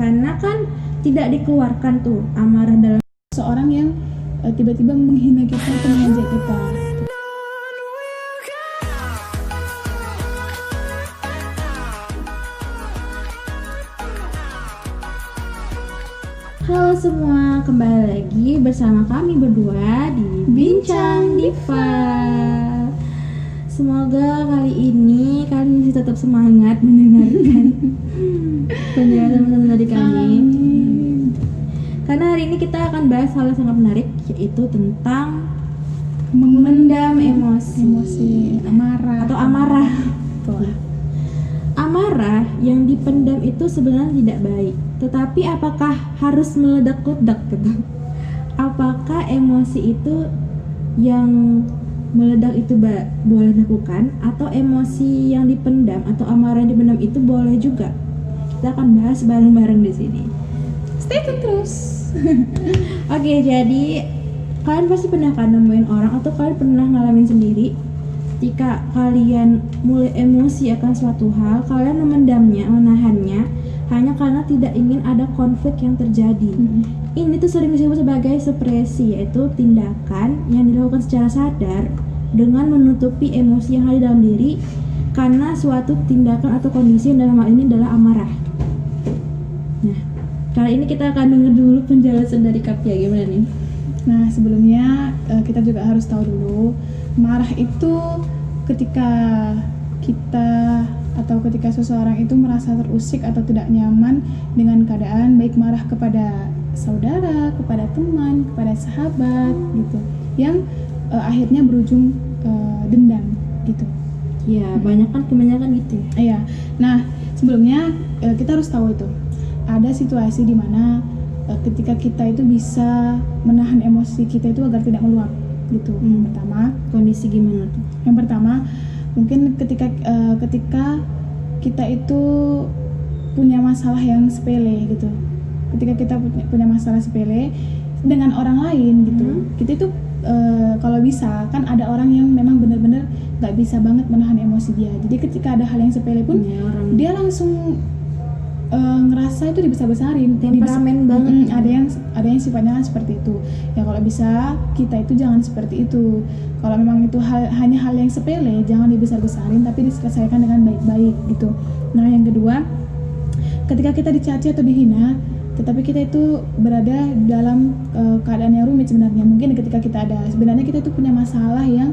karena kan tidak dikeluarkan tuh amarah dalam seorang yang tiba-tiba menghina kita atau mengejek kita. Halo semua, kembali lagi bersama kami berdua di Bincang Diva. Semoga kali ini kalian masih tetap semangat mendengarkan penjelasan dari kami. Karena hari ini kita akan bahas hal yang sangat menarik, yaitu tentang memendam emosi, amarah atau amarah. Tuh. Amarah yang dipendam itu sebenarnya tidak baik, tetapi apakah harus meledak-ledak gitu? Apakah emosi itu yang meledak itu boleh dilakukan, atau emosi yang dipendam atau amarah yang dipendam itu boleh juga? Kita akan bahas bareng-bareng di sini. Stay tune terus. Oke, jadi kalian pasti pernah kan nemuin orang atau kalian pernah ngalamin sendiri ketika kalian mulai emosi akan suatu hal, kalian memendamnya, menahannya hanya karena tidak ingin ada konflik yang terjadi. Ini tuh sering disebut sebagai supresi, yaitu tindakan yang dilakukan secara sadar dengan menutupi emosi yang ada dalam diri karena suatu tindakan atau kondisi yang dalam hal ini adalah amarah. Nah, kali ini kita akan dengar dulu penjelasan dari Kapia, gimana nih? Nah, sebelumnya kita juga harus tahu dulu, marah itu ketika kita atau ketika seseorang itu merasa terusik atau tidak nyaman dengan keadaan, baik marah kepada saudara, kepada teman, kepada sahabat gitu, yang akhirnya berujung dendam gitu. Ya, kebanyakan gitu ya. Iya. Nah, sebelumnya kita harus tahu itu ada situasi di mana ketika kita itu bisa menahan emosi kita itu agar tidak meluap gitu. Yang pertama, kondisi gimana tuh? Yang pertama, mungkin ketika kita itu punya masalah yang sepele gitu. Ketika kita punya masalah sepele dengan orang lain gitu, kita itu kalau bisa, kan ada orang yang memang benar-benar nggak bisa banget menahan emosi dia. Jadi ketika ada hal yang sepele pun dia langsung ngerasa itu dibesar-besarin, temperamen banget. Ada yang sifatnya kan seperti itu. Ya kalau bisa kita itu jangan seperti itu. Kalau memang itu hanya hal yang sepele, jangan dibesar-besarin, tapi diselesaikan dengan baik-baik gitu. Nah, yang kedua, ketika kita dicaci atau dihina, tetapi kita itu berada dalam keadaan yang rumit sebenarnya. Mungkin ketika sebenarnya kita itu punya masalah yang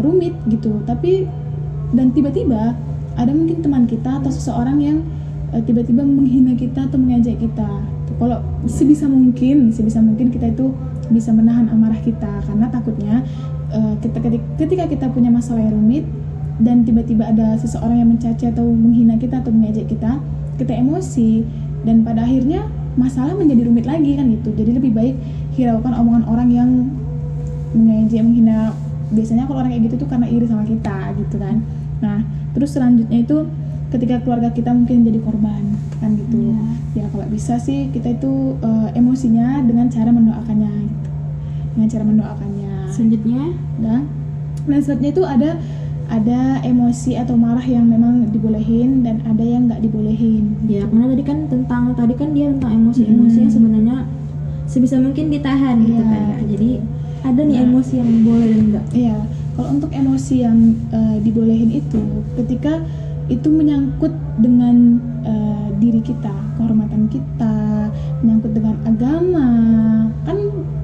rumit gitu, tapi dan tiba-tiba ada mungkin teman kita atau seseorang yang tiba-tiba menghina kita atau mengejek kita. Kalau sebisa mungkin kita itu bisa menahan amarah kita, karena takutnya ketika kita punya masalah yang rumit dan tiba-tiba ada seseorang yang mencaci atau menghina kita atau mengejek kita emosi, dan pada akhirnya masalah menjadi rumit lagi kan gitu. Jadi lebih baik hiraukan omongan orang yang mengejek, menghina. Biasanya kalau orang kayak gitu tuh karena iri sama kita gitu kan. Nah, terus selanjutnya itu ketika keluarga kita mungkin jadi korban kan gitu. Ya kalau bisa sih kita itu emosinya dengan cara mendoakannya gitu. Dengan cara mendoakannya. Selanjutnya dan selanjutnya itu ada emosi atau marah yang memang dibolehin dan ada yang nggak dibolehin. Ya, karena tadi kan dia tentang emosi-emosi yang sebenarnya sebisa mungkin ditahan gitu kan. Jadi ada nih emosi yang boleh dan enggak. Iya, kalau untuk emosi yang dibolehin itu ketika itu menyangkut dengan diri kita, kehormatan kita, menyangkut dengan agama,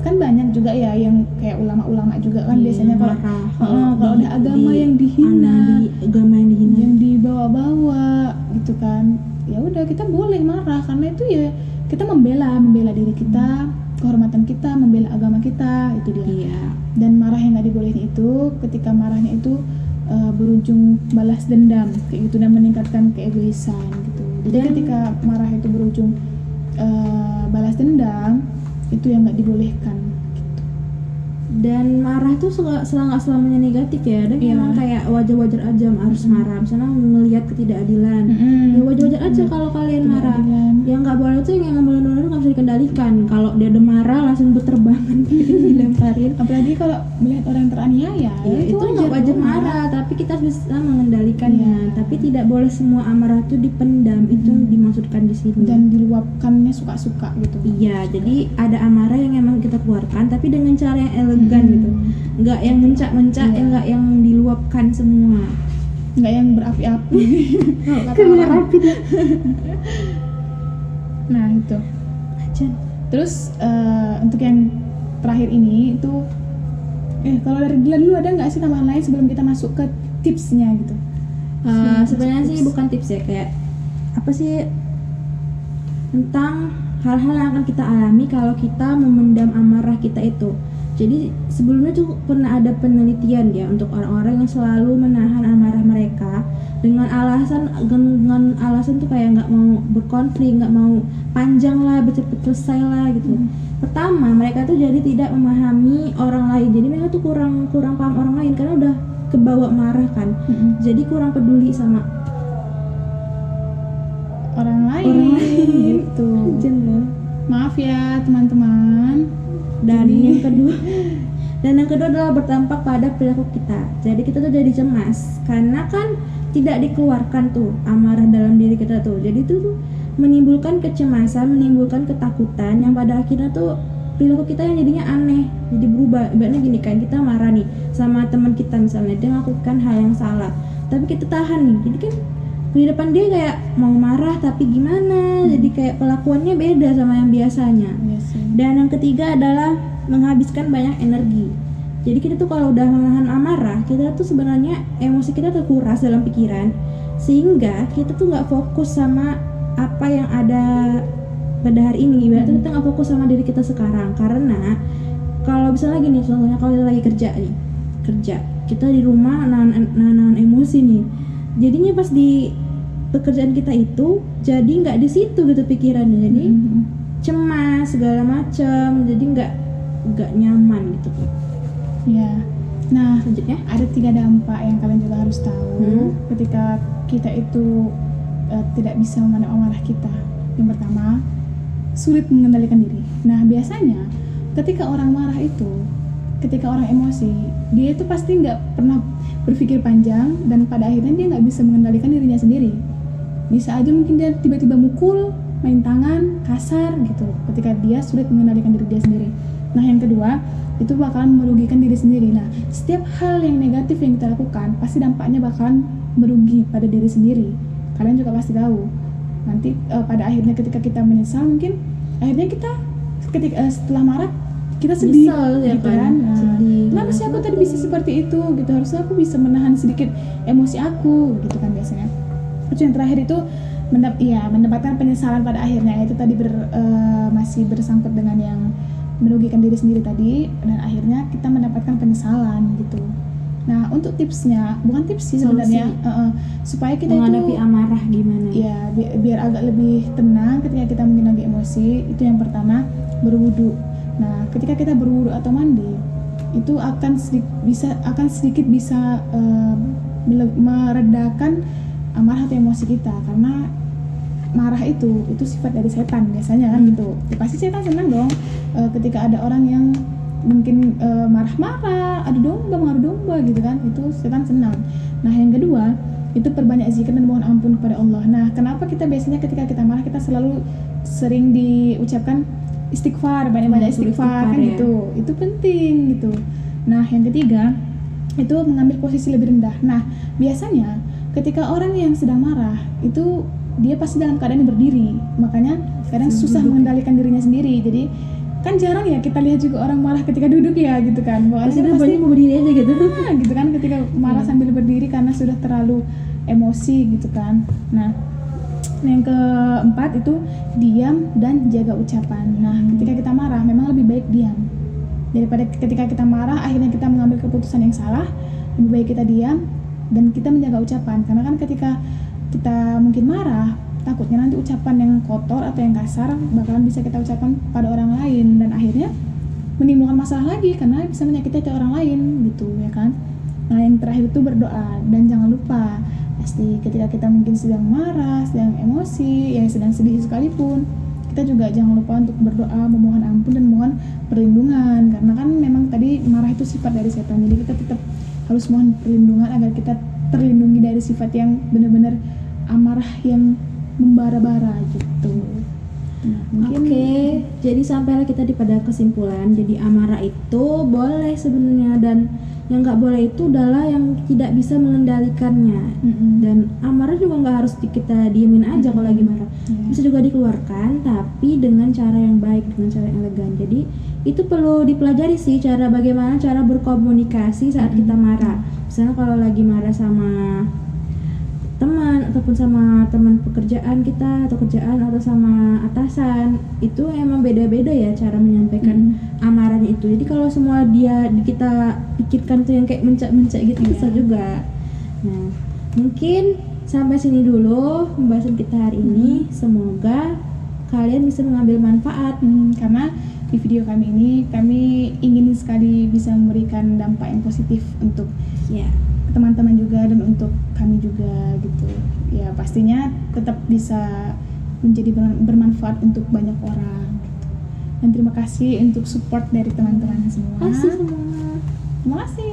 kan banyak juga ya yang kayak ulama-ulama juga kan biasanya kalau ada agama yang dihina, yang dibawa-bawa gitu kan, ya udah kita boleh marah karena itu ya kita membela diri kita, kehormatan kita, membela agama kita, itu dia. Dan marah yang nggak dibolehin itu ketika marahnya itu berujung balas dendam kayak gitu dan meningkatkan keegoisan gitu. Jadi ketika marah itu berujung balas dendam, itu yang nggak dibolehkan gitu. Dan marah tuh nggak selamanya negatif ya. Ada memang kayak wajar-wajar aja harus marah. Misalnya melihat ketidakadilan, ya wajar-wajar aja kalau kalian marah. Yang nggak boleh tuh yang benar-benar nggak bisa bisa dikendalikan. Kalau dia udah marah langsung berterbangan gitu, dilemparin. Apalagi kalau melihat orang yang teraniaya, Ya, itu nggak wajar marah, tapi kita harus bisa mengendalikannya. Tapi tidak boleh semua amarah itu dipendam, itu yang dimaksudkan di sini. dan diluapkannya suka-suka gitu. Iya, jadi ada amarah yang emang kita keluarkan, tapi dengan cara yang elegan gitu. Nggak yang mencak-mencak, nggak yang diluapkan semua. Nggak yang berapi-api. Kata Keluar orang. api deh. Nah itu. Jan. Terus untuk yang terakhir ini itu, kalau dari Dilan dulu ada nggak sih tambahan lain sebelum kita masuk ke tipsnya gitu? Sebenarnya sih bukan tips ya, kayak apa sih, tentang hal-hal yang akan kita alami kalau kita memendam amarah kita itu. Jadi sebelumnya tuh pernah ada penelitian ya untuk orang-orang yang selalu menahan amarah mereka dengan alasan tuh kayak nggak mau berkonflik, nggak mau panjang lah, cepet selesai lah gitu. Pertama, mereka tuh jadi tidak memahami orang lain, jadi mereka tuh kurang paham orang lain karena udah kebawa marah kan. Jadi kurang peduli sama orang lain. Gitu. Jelas. Maaf ya teman-teman. Dan yang kedua adalah berdampak pada perilaku kita. Jadi kita tuh jadi cemas karena kan tidak dikeluarkan tuh amarah dalam diri kita tuh. Jadi itu tuh menimbulkan kecemasan, menimbulkan ketakutan yang pada akhirnya tuh perilaku kita yang jadinya aneh, jadi berubah. Ibaratnya gini kan, kita marah nih sama teman kita misalnya, dia melakukan hal yang salah, tapi kita tahan nih. Jadi kan di depan dia kayak mau marah tapi gimana, jadi kayak pelakuannya beda sama yang biasanya. Dan yang ketiga adalah menghabiskan banyak energi. Jadi kita tuh kalau udah menahan amarah, kita tuh sebenarnya emosi kita terkuras dalam pikiran, sehingga kita tuh nggak fokus sama apa yang ada pada hari ini. Ibaratnya kita nggak fokus sama diri kita sekarang. Karena kalau misalnya gini, contohnya kalau kita lagi kerja kita di rumah nahan emosi nih, jadinya pas di pekerjaan kita itu jadi nggak di situ gitu pikirannya, jadi cemas segala macam, jadi nggak nyaman gitu. Ya, nah Selanjutnya ada 3 dampak yang kalian juga harus tahu ketika kita itu tidak bisa memandang amarah kita. Yang pertama, sulit mengendalikan diri. Nah biasanya ketika orang marah itu, ketika orang emosi, dia itu pasti nggak pernah berpikir panjang dan pada akhirnya dia nggak bisa mengendalikan dirinya sendiri. Bisa aja mungkin dia tiba-tiba mukul, main tangan, kasar gitu ketika dia sulit mengendalikan diri dia sendiri. Nah yang kedua, itu bakalan merugikan diri sendiri. Nah setiap hal yang negatif yang kita lakukan pasti dampaknya bakalan merugi pada diri sendiri. Kalian juga pasti tahu nanti pada akhirnya ketika kita menyesal, mungkin akhirnya kita ketika setelah marah kita sedih, ya gitu kan? Nah, sedih. kenapa sih aku tadi bisa seperti itu gitu, harusnya aku bisa menahan sedikit emosi aku gitu kan biasanya. Terus yang terakhir itu mendapatkan penyesalan pada akhirnya, itu tadi masih bersangkut dengan yang merugikan diri sendiri tadi, dan akhirnya kita mendapatkan penyesalan gitu. Nah untuk tipsnya, bukan tips sih sebenarnya, supaya kita menghadapi itu amarah gimana ya biar agak lebih tenang ketika kita mungkin lagi emosi, itu yang pertama berwudu. Nah ketika kita berwudu atau mandi, itu akan sedikit bisa meredakan amarah atau emosi kita, karena marah itu sifat dari setan biasanya kan gitu. Ya, pasti setan senang dong ketika ada orang yang mungkin marah-marah, adu domba gitu kan, itu setan senang. Nah yang kedua itu perbanyak zikir dan mohon ampun kepada Allah. Nah kenapa kita biasanya ketika kita marah kita selalu sering diucapkan istighfar, banyak-banyak istighfar kan ya. gitu, itu penting gitu. Nah yang ketiga itu mengambil posisi lebih rendah. Nah biasanya ketika orang yang sedang marah itu dia pasti dalam keadaan berdiri, makanya kadang susah mengendalikan dirinya sendiri. Jadi kan jarang ya kita lihat juga orang marah ketika duduk ya gitu kan, pasti mau berdiri aja gitu. Gitu kan ketika marah sambil berdiri karena sudah terlalu emosi gitu kan. Nah yang keempat itu diam dan jaga ucapan. Nah ketika kita marah memang lebih baik diam daripada ketika kita marah akhirnya kita mengambil keputusan yang salah. Lebih baik kita diam dan kita menjaga ucapan, karena kan ketika kita mungkin marah, takutnya nanti ucapan yang kotor atau yang kasar bakalan bisa kita ucapkan pada orang lain, dan akhirnya menimbulkan masalah lagi karena bisa menyakiti hati orang lain gitu ya kan. Nah yang terakhir itu berdoa, dan jangan lupa pasti ketika kita mungkin sedang marah, sedang emosi, yang sedang sedih sekalipun, kita juga jangan lupa untuk berdoa, memohon ampun dan mohon perlindungan, karena kan memang tadi marah itu sifat dari setan, jadi kita tetap harus mohon perlindungan agar kita terlindungi dari sifat yang benar-benar amarah yang membara-bara gitu. Nah, mungkin Oke, jadi sampailah kita pada kesimpulan. Jadi amarah itu boleh sebenarnya, dan yang nggak boleh itu adalah yang tidak bisa mengendalikannya. Dan amarah juga nggak harus kita diemin aja kalau lagi marah. Iya. Bisa juga dikeluarkan, tapi dengan cara yang baik, dengan cara yang elegan. Jadi itu perlu dipelajari sih, bagaimana cara berkomunikasi saat kita marah. Misalnya kalau lagi marah sama teman ataupun sama teman pekerjaan kita atau kerjaan atau sama atasan, itu emang beda-beda ya cara menyampaikan amarahnya itu. Jadi kalau semua kita pikirkan tuh yang kayak mencak-mencak gitu, susah juga. Nah, mungkin sampai sini dulu pembahasan kita hari ini. Semoga kalian bisa mengambil manfaat. Karena di video kami ini kami ingin sekali bisa memberikan dampak yang positif untuk Ya, teman-teman juga dan untuk kami juga gitu. Ya pastinya tetap bisa menjadi bermanfaat untuk banyak orang gitu. Dan terima kasih untuk support dari teman-teman semua. kasih semua. Terima kasih.